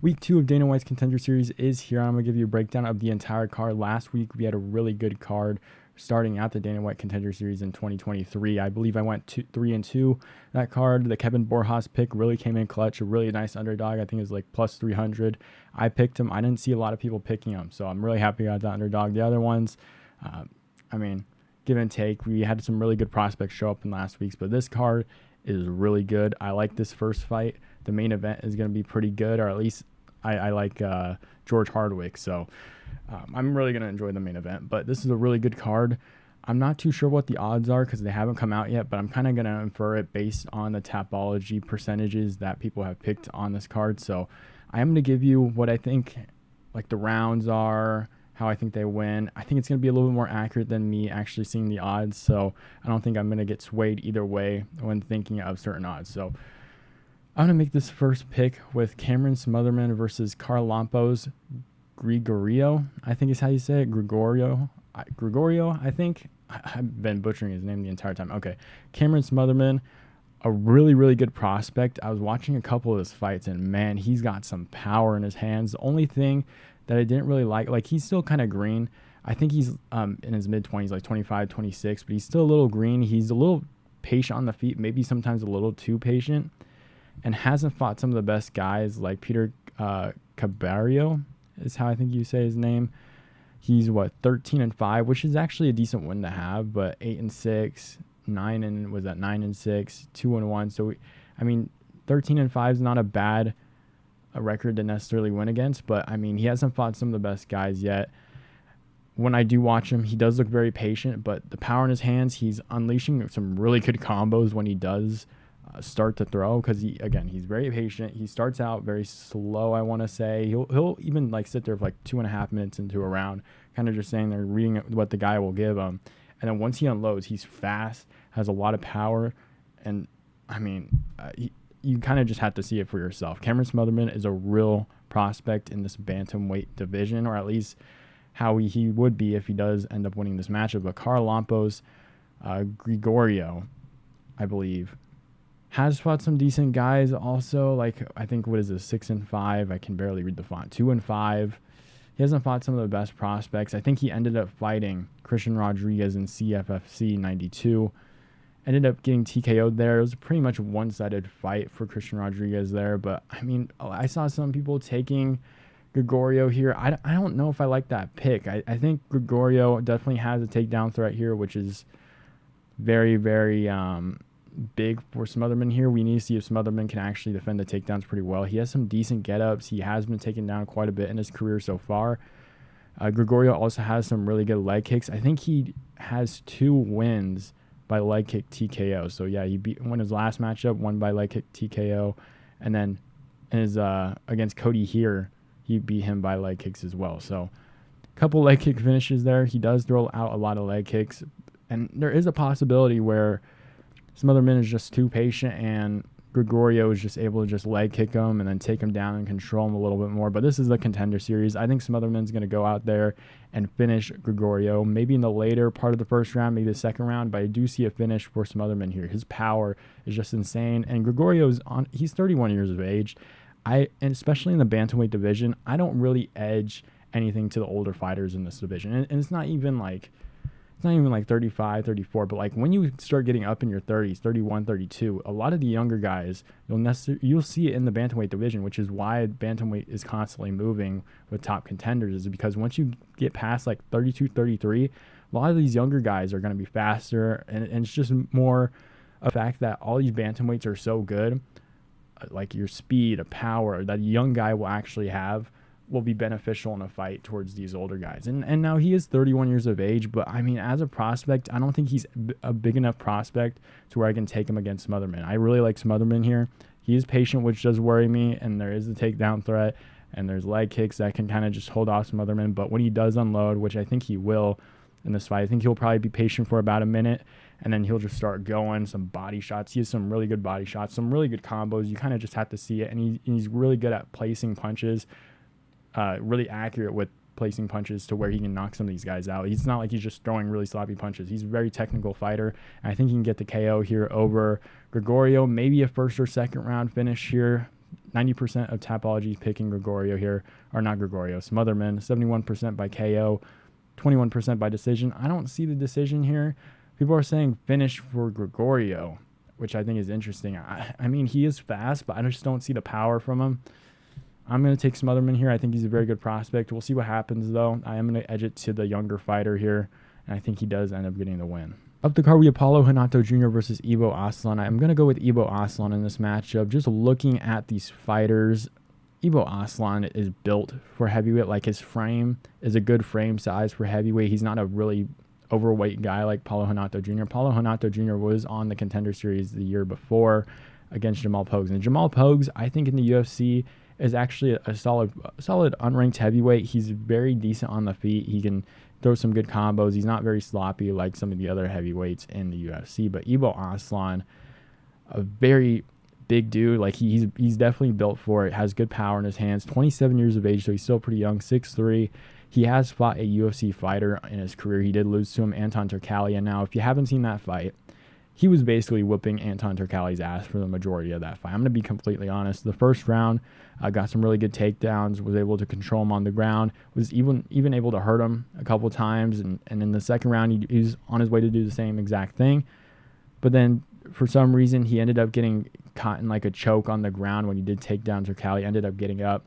Week 2 of Dana White's Contender Series is here. I'm going to give you a breakdown of the entire card. Last week, we had a really good card starting out the Dana White Contender Series in 2023. I believe I went 3-2 that card. The Kevin Borjas pick really came in clutch. A really nice underdog. I think it was like plus 300. I picked him. I didn't see a lot of people picking him, so I'm really happy I got that underdog. The other ones, give and take. We had some really good prospects show up in last week's, but this card is really good. I like this first fight. The main event is going to be pretty good, or at least I like George Hardwick, so I'm really going to enjoy the main event. But this is a really good card. I'm not too sure what the odds are because they haven't come out yet, but I'm kind of going to infer it based on the Tapology percentages that people have picked on this card. So I am going to give you what I think like the rounds are, how I think they win. I think it's going to be a little bit more accurate than me actually seeing the odds, so I don't think I'm going to get swayed either way when thinking of certain odds. So I'm going to make this first pick with Cameron Smotherman versus Charalampos Grigoriou, I think is how you say it. Grigoriou, I think. I've been butchering his name the entire time. Okay, Cameron Smotherman, a really, really good prospect. I was watching a couple of his fights, and man, he's got some power in his hands. The only thing that I didn't really like he's still kind of green. I think he's in his mid-20s, like 25, 26, but he's still a little green. He's a little patient on the feet, maybe sometimes a little too patient, and hasn't fought some of the best guys like Peter Cabarrio is how I think you say his name. He's 13-5, which is actually a decent win to have, but 8-6, 9-6, 2-1. So 13-5 is not a bad record to necessarily win against, but he hasn't fought some of the best guys yet. When I do watch him, he does look very patient, but the power in his hands, he's unleashing some really good combos when he does start to throw, because he's very patient. He starts out very slow, I want to say. He'll even sit there for 2.5 minutes into a round, kind of just saying there, reading what the guy will give him, and then once he unloads, he's fast, has a lot of power, and you kind of just have to see it for yourself. Cameron Smotherman is a real prospect in this bantamweight division, or at least how he would be if he does end up winning this matchup. But Charalampos Grigoriou, I believe, has fought some decent guys also. I think, what is this, 6-5? I can barely read the font. 2-5. He hasn't fought some of the best prospects. I think he ended up fighting Christian Rodriguez in CFFC 92. Ended up getting TKO'd there. It was pretty much a one-sided fight for Christian Rodriguez there. But, I saw some people taking Grigoriou here. I don't know if I like that pick. I think Grigoriou definitely has a takedown threat here, which is very, very big for Smotherman here. We need to see if Smotherman can actually defend the takedowns pretty well. He has some decent get-ups. He has been taken down quite a bit in his career so far. Grigoriou also has some really good leg kicks. I think he has 2 wins by leg kick TKO. So yeah, he won his last matchup, won by leg kick TKO, and then in his against Cody here, he beat him by leg kicks as well. So a couple leg kick finishes there. He does throw out a lot of leg kicks, and there is a possibility where Smotherman is just too patient and Grigoriou is just able to just leg kick him and then take him down and control him a little bit more. But this is the Contender Series. I think Smotherman's going to go out there and finish Grigoriou, maybe in the later part of the first round, maybe the second round, but I do see a finish for Smotherman here. His power is just insane, and Grigoriou he's 31 years of age. And especially in the bantamweight division, I don't really edge anything to the older fighters in this division. And it's not even like 35, 34, but when you start getting up in your 30s, 31, 32, a lot of the younger guys, you'll see it in the bantamweight division, which is why bantamweight is constantly moving with top contenders, is because once you get past 32, 33, a lot of these younger guys are going to be faster, and it's just more a fact that all these bantamweights are so good, your speed, a power that a young guy will actually have will be beneficial in a fight towards these older guys. And now he is 31 years of age, but as a prospect, I don't think he's a big enough prospect to where I can take him against Smotherman. I really like Smotherman here. He is patient, which does worry me, and there is a takedown threat, and there's leg kicks that can kind of just hold off Smotherman. But when he does unload, which I think he will in this fight, I think he'll probably be patient for about a minute, and then he'll just start going some body shots. He has some really good body shots, some really good combos. You kind of just have to see it, and he's really good at placing punches. Really accurate with placing punches to where he can knock some of these guys out. He's not like he's just throwing really sloppy punches. He's a very technical fighter, and I think he can get the KO here over Grigoriou. Maybe a first or second round finish here. 90% of Tapology's picking Grigoriou here, or not Grigoriou, Smotherman, 71% by KO, 21% by decision. I don't see the decision here. People are saying finish for Grigoriou, which I think is interesting. I mean, he is fast, but I just don't see the power from him. I'm going to take Smotherman here. I think he's a very good prospect. We'll see what happens, though. I am going to edge it to the younger fighter here, and I think he does end up getting the win. Up the card, we have Paulo Renato Jr. versus Ivo Aslan. I'm going to go with Ivo Aslan in this matchup. Just looking at these fighters, Ivo Aslan is built for heavyweight. Like, his frame is a good frame size for heavyweight. He's not a really overweight guy like Paulo Renato Jr. Paulo Renato Jr. was on the Contender Series the year before against Jamal Pogues. And Jamal Pogues, I think in the UFC, is actually a solid unranked heavyweight. He's very decent on the feet. He can throw some good combos. He's not very sloppy like some of the other heavyweights in the UFC. But Ivo Aslan, a very big dude. Like, he's definitely built for it. Has good power in his hands. 27 years of age, so he's still pretty young. 6'3". He has fought a UFC fighter in his career. He did lose to him, Anton Turkalj. And now, if you haven't seen that fight, he was basically whooping Anton Turkalj's ass for the majority of that fight. I'm going to be completely honest. The first round, got some really good takedowns, was able to control him on the ground, was even able to hurt him a couple times. And in the second round, he was on his way to do the same exact thing. But then, for some reason, he ended up getting caught in like a choke on the ground when he did take down Turkalj. Ended up getting up,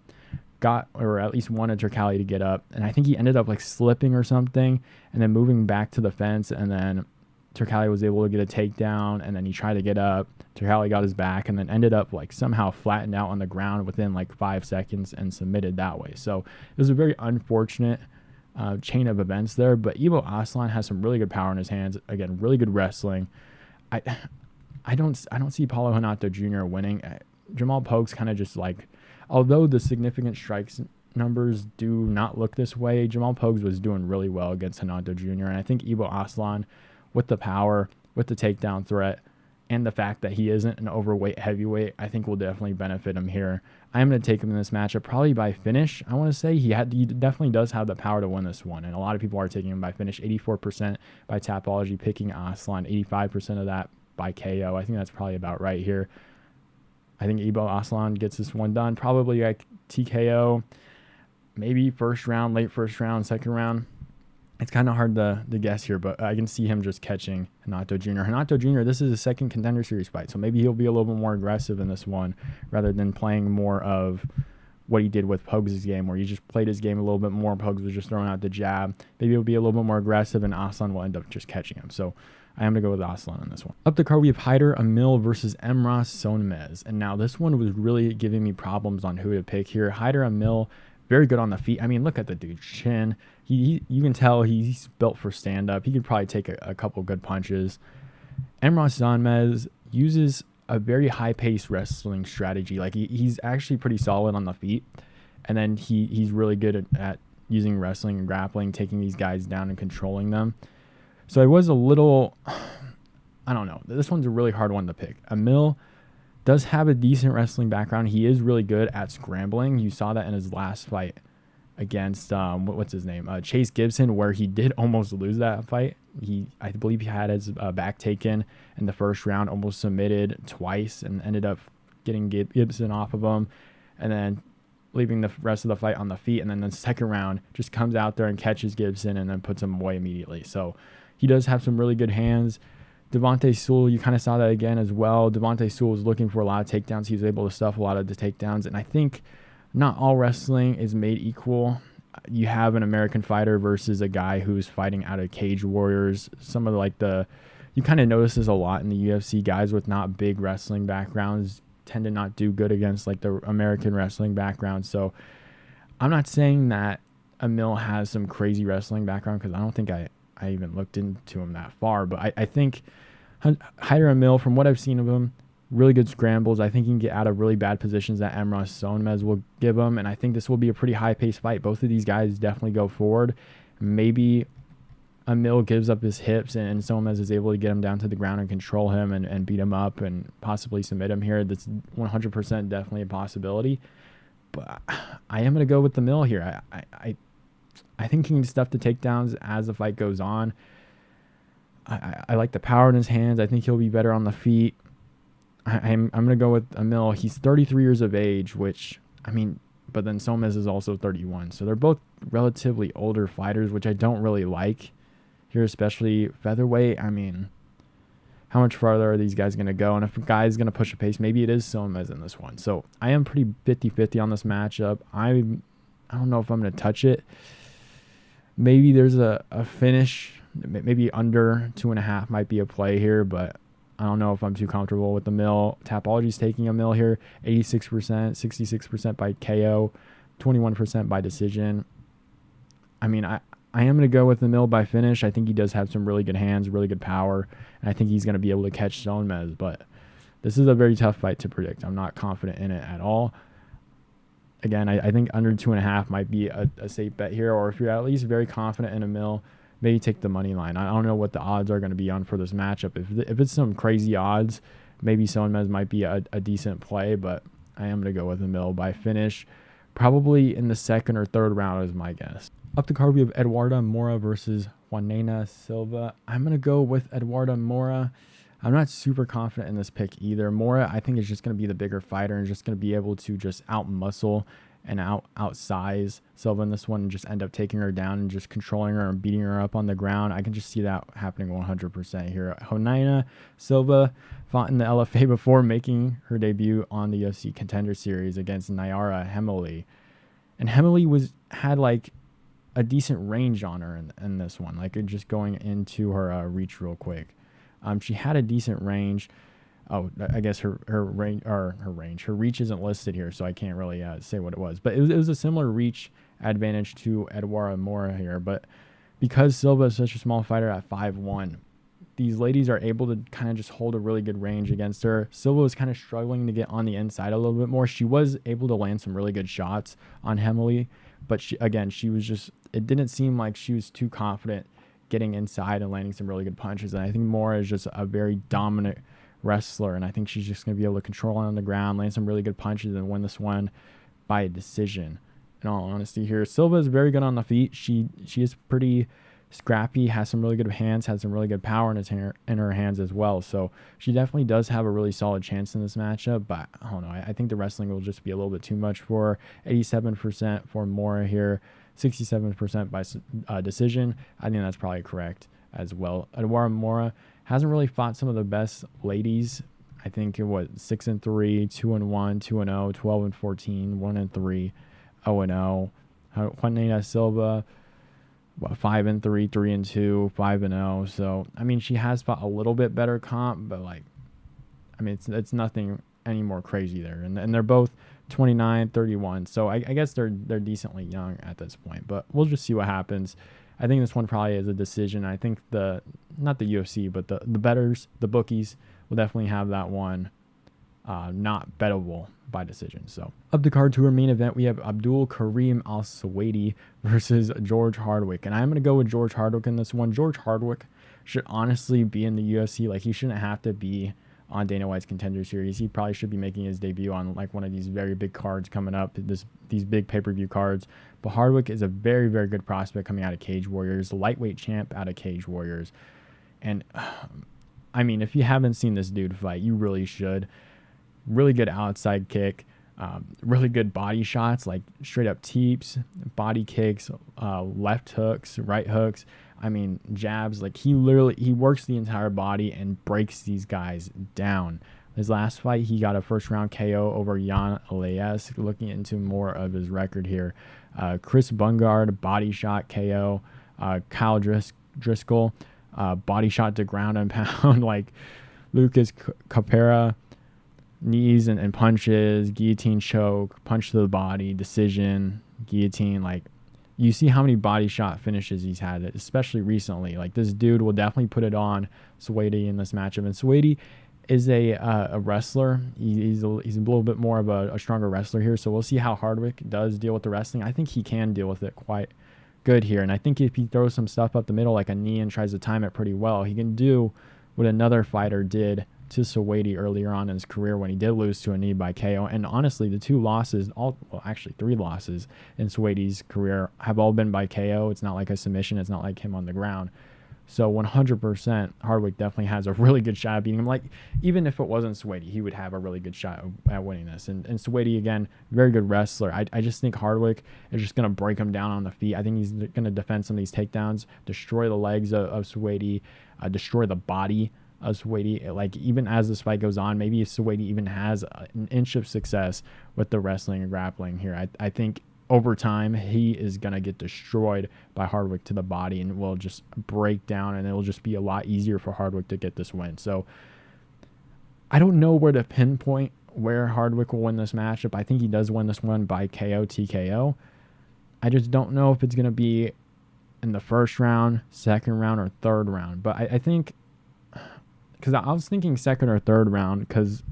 or at least wanted Turkalj to get up. And I think he ended up like slipping or something and then moving back to the fence, and then Turkalj was able to get a takedown, and then he tried to get up. Turkalj got his back and then ended up like somehow flattened out on the ground within like 5 seconds and submitted that way. So it was a very unfortunate chain of events there. But Ivo Aslan has some really good power in his hands. Again, really good wrestling. I don't see Paulo Renato Jr. winning. Jamal Pogues kind of just like, although the significant strikes numbers do not look this way, Jamal Pogues was doing really well against Renato Jr. And I think Ivo Aslan, with the power, with the takedown threat, and the fact that he isn't an overweight heavyweight, I think will definitely benefit him here. I am going to take him in this matchup probably by finish. I want to say he definitely does have the power to win this one, and a lot of people are taking him by finish. 84% by Tapology, picking Aslan, 85% of that by KO. I think that's probably about right here. I think Ivo Aslan gets this one done, probably like TKO, maybe first round, late first round, second round. It's kind of hard to guess here, but I can see him just catching Renato Jr. Renato Jr., this is his second Contender Series fight, so maybe he'll be a little bit more aggressive in this one rather than playing more of what he did with Pogues' game, where he just played his game a little bit more. Pogues was just throwing out the jab. Maybe he'll be a little bit more aggressive, and Aslan will end up just catching him. So I am going to go with Aslan on this one. Up the card, we have Hyder, Amil versus Emrah, Sonmez. And now this one was really giving me problems on who to pick here. Hyder, Amil, very good on the feet. I mean, look at the dude's chin. You can tell he's built for stand-up. He could probably take a couple good punches. Emrah Sonmez uses a very high-paced wrestling strategy. Like, he's actually pretty solid on the feet. And then he's really good at using wrestling and grappling, taking these guys down and controlling them. So it was a little, I don't know. This one's a really hard one to pick. Amil does have a decent wrestling background. He is really good at scrambling. You saw that in his last fight against, what's his name? Chase Gibson, where he did almost lose that fight. I believe he had his back taken in the first round, almost submitted twice, and ended up getting Gibson off of him, and then leaving the rest of the fight on the feet. And then the second round just comes out there and catches Gibson and then puts him away immediately. So he does have some really good hands. Devontae Sewell, you kind of saw that again as well. Devontae Sewell was looking for a lot of takedowns. He was able to stuff a lot of the takedowns. And I think not all wrestling is made equal. You have an American fighter versus a guy who's fighting out of Cage Warriors. Some of you kind of notice this a lot in the UFC. Guys with not big wrestling backgrounds tend to not do good against like the American wrestling background. So I'm not saying that Amil has some crazy wrestling background, because I don't think I even looked into him that far. But I think Hyder Amil, from what I've seen of him, really good scrambles. I think he can get out of really bad positions that Emrah Sonmez will give him. And I think this will be a pretty high-paced fight. Both of these guys definitely go forward. Maybe Amil gives up his hips and Sonmez is able to get him down to the ground and control him and beat him up and possibly submit him here. That's 100% definitely a possibility. But I am going to go with the Amil here. I think he can stuff the takedowns as the fight goes on. I like the power in his hands. I think he'll be better on the feet. I'm going to go with Amil. He's 33 years of age, which, I mean, but then Sonmez is also 31. So they're both relatively older fighters, which I don't really like here, especially featherweight. I mean, how much farther are these guys going to go? And if a guy's going to push a pace, maybe it is Sonmez in this one. So I am pretty 50-50 on this matchup. I don't know if I'm going to touch it. Maybe there's a finish. Maybe under 2.5 might be a play here, but I don't know if I'm too comfortable with the Amil. Tapology's taking Amil here, 86%, 66% by KO, 21% by decision. I mean, I am going to go with Amil by finish. I think he does have some really good hands, really good power, and I think he's going to be able to catch Sonmez, but this is a very tough fight to predict. I'm not confident in it at all. Again, I think under 2.5 might be a safe bet here, or if you're at least very confident in Amil, maybe take the money line. I don't know what the odds are going to be on for this matchup. If it's some crazy odds, maybe Sonmez might be a decent play, but I am going to go with Amil by finish. Probably in the second or third round is my guess. Up the card, we have Eduarda Moura versus Janaina Silva. I'm going to go with Eduarda Moura. I'm not super confident in this pick either. Moura, I think, is just going to be the bigger fighter and just going to be able to just out-muscle and outsize Silva in this one and just end up taking her down and just controlling her and beating her up on the ground. I can just see that happening 100% here. Janaina Silva fought in the LFA before making her debut on the UFC Contender Series against Nyara Hemily. And Hemily had like a decent range on her in this one, like just going into her reach real quick. She had a decent range. Oh, I guess her reach isn't listed here, so I can't really say what it was. But it was a similar reach advantage to Eduarda Moura here. But because Silva is such a small fighter at 5'1", these ladies are able to kind of just hold a really good range against her. Silva was kind of struggling to get on the inside a little bit more. She was able to land some really good shots on Hemily, but she was just, it didn't seem like she was too confident getting inside and landing some really good punches. And I think Moura is just a very dominant wrestler, and I think she's just going to be able to control on the ground, land some really good punches, and win this one by a decision. In all honesty here, Silva is very good on the feet. She is pretty scrappy, has some really good hands, has some really good power in her hands as well. So she definitely does have a really solid chance in this matchup, but I don't know. I think the wrestling will just be a little bit too much for her. 87% for Moura here, 67% by decision. I think that's probably correct as well. Eduarda Moura hasn't really fought some of the best ladies. I think 6-3, 2-1, 2-0, 12-14, 1-3, 0-0. Janaina Silva, 5-3, 3-2, 5-0. So I mean, she has fought a little bit better comp, but like, I mean, it's nothing any more crazy there. And they're both 29, 31. So I guess they're decently young at this point. But we'll just see what happens. I think this one probably is a decision. I think not the UFC, but the bettors, the bookies, will definitely have that one not bettable by decision. So up the card to our main event, we have Abdul-Kareem Al-Selwady versus George Hardwick. And I'm going to go with George Hardwick in this one. George Hardwick should honestly be in the UFC. Like, he shouldn't have to be on Dana White's Contender Series. He probably should be making his debut on like one of these very big cards coming up, these big pay-per-view cards. But Hardwick is a very, very good prospect coming out of Cage Warriors, lightweight champ out of Cage Warriors. And I mean, if you haven't seen this dude fight, you really should. Really good outside kick, really good body shots, like straight up teeps, body kicks, left hooks, right hooks. I mean, jabs. Like, he works the entire body and breaks these guys down. His last fight, he got a first round KO over Jan Elias. Looking into more of his record here, Chris Bungard, body shot KO. Kyle Driscoll, body shot to ground and pound. Like Lucas Capera, knees and punches, guillotine choke, punch to the body, decision, guillotine. Like, you see how many body shot finishes he's had, especially recently. Like, this dude will definitely put it on Selwady in this matchup. And Selwady is a wrestler. He's a little bit more of a stronger wrestler here. So we'll see how Hardwick does deal with the wrestling. I think he can deal with it quite good here. And I think if he throws some stuff up the middle, like a knee, and tries to time it pretty well, he can do what another fighter did to Selwady earlier on in his career when he did lose to a knee by KO. And honestly, the 3 losses in Selwady's career have all been by KO. It's not like a submission. It's not like him on the ground. So 100%, Hardwick definitely has a really good shot at beating him. Like, even if it wasn't Selwady, he would have a really good shot at winning this. And Selwady, again, very good wrestler. I just think Hardwick is just going to break him down on the feet. I think he's going to defend some of these takedowns, destroy the legs of Selwady, destroy the body of Selwady. Like, even as this fight goes on, maybe if Selwady even has an inch of success with the wrestling and grappling here, I think over time, he is going to get destroyed by Hardwick to the body and will just break down, and it will just be a lot easier for Hardwick to get this win. So I don't know where to pinpoint where Hardwick will win this matchup. I think he does win this one by KO, TKO. I just don't know if it's going to be in the first round, second round, or third round. But I think, because I was thinking second or third round because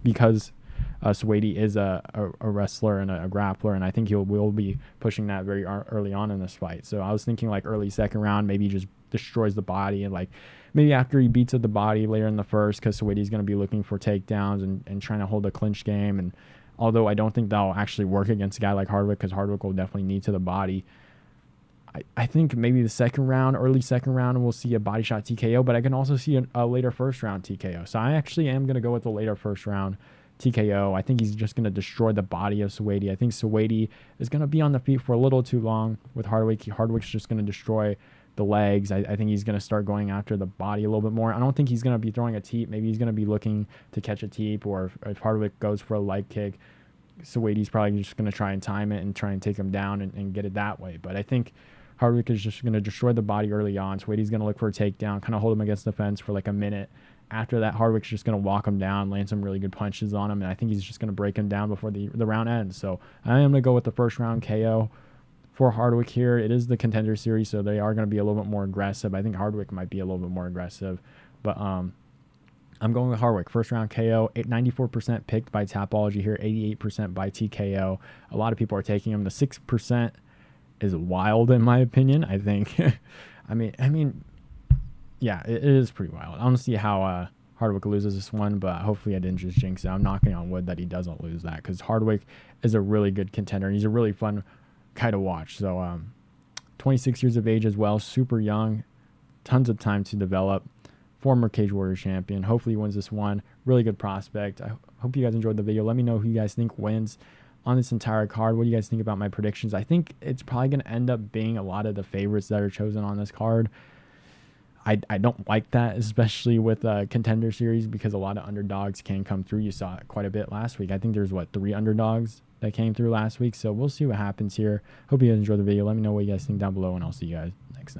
Selwady is a wrestler and a grappler, and I think will be pushing that very early on in this fight. So I was thinking like early second round, maybe he just destroys the body, and like maybe after he beats up the body later in the first, because Selwady's going to be looking for takedowns and trying to hold a clinch game. And although I don't think that'll actually work against a guy like Hardwick, because Hardwick will definitely knee to the body, I think maybe the second round, early second round, we'll see a body shot TKO, but I can also see a later first round TKO. So I actually am going to go with the later first round TKO. I think he's just going to destroy the body of Selwady. I think Selwady is going to be on the feet for a little too long with Hardwick. Hardwick's just going to destroy the legs. I think he's going to start going after the body a little bit more. I don't think he's going to be throwing a teep. Maybe he's going to be looking to catch a teep, or if Hardwick goes for a leg kick, Selwady's probably just going to try and time it and try and take him down and get it that way. But I think Hardwick is just going to destroy the body early on. Selwady's going to look for a takedown, kind of hold him against the fence for like a minute. After that, Hardwick's just going to walk him down, land some really good punches on him, and I think he's just going to break him down before the round ends. So I am going to go with the first round KO for Hardwick here. It is the Contender Series, so they are going to be a little bit more aggressive. I think Hardwick might be a little bit more aggressive, but I'm going with Hardwick. First round KO, 94% picked by Tapology here, 88% by TKO. A lot of people are taking him. The 6% is wild in my opinion. I think, I mean, yeah, it is pretty wild. I don't see how Hardwick loses this one, but hopefully I didn't just jinx it. I'm knocking on wood that he doesn't lose that, because Hardwick is a really good contender, and he's a really fun guy to watch. So 26 years of age as well, super young, tons of time to develop, former Cage Warrior champion. Hopefully he wins this one. Really good prospect. I hope you guys enjoyed the video. Let me know who you guys think wins on this entire card. What do you guys think about my predictions? I think it's probably going to end up being a lot of the favorites that are chosen on this card. I don't like that, especially with Contender Series, because a lot of underdogs can come through. You saw it quite a bit last week. I think there's, 3 underdogs that came through last week. So we'll see what happens here. Hope you guys enjoyed the video. Let me know what you guys think down below, and I'll see you guys.